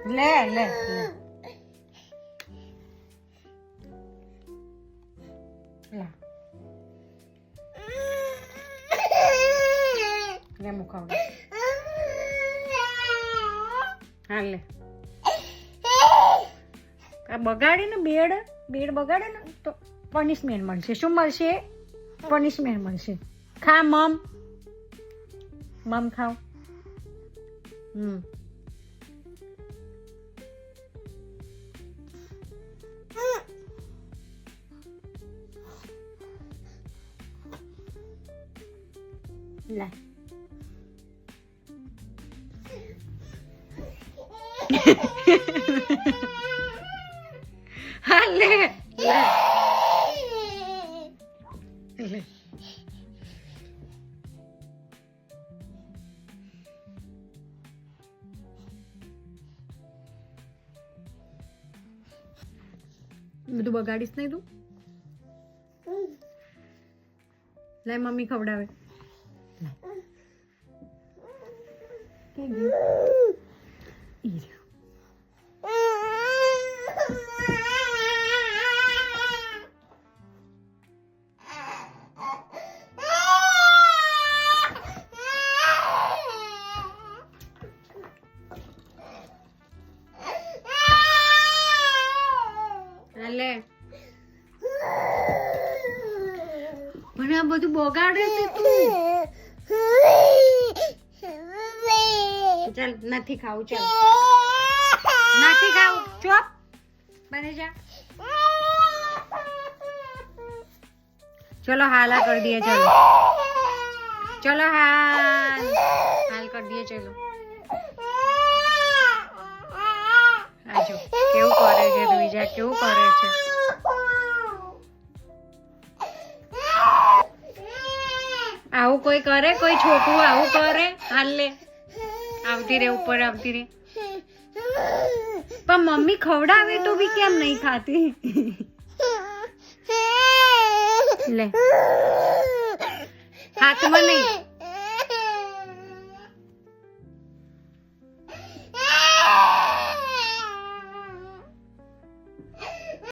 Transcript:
લે લે લે લે મુખાવ હા લે આ બગાડીને બેડ બગાડે ને તો પનિશમેન્ટ મળશે. શું મળશે? પનિશમેન્ટ મળશે. ખા મમ ખાઓ. લે હા લે લે બધું બગાડીશ નહીં તું. લે મમ્મી ખવડાવે. લે મને આ બધું બગાડે છે તું. ચાલ નથી ખાવું. ચાલ નથી ખાવું. ચોપ બને જા. ચલો હાલા कर दिए. चलो चलो हाल कर दिए. चलो આજો કેવું કરે છે ધ્રુજા, કેવું કરે છે. આવું કોઈ કરે? કોઈ છોકરું આવું કરે? હાલ લે આવતી રે ઉપર આવતી રે. પણ મમ્મી ખવડાવે તો બી કેમ નહીં ખાતી? લે હાથમાં નહીં.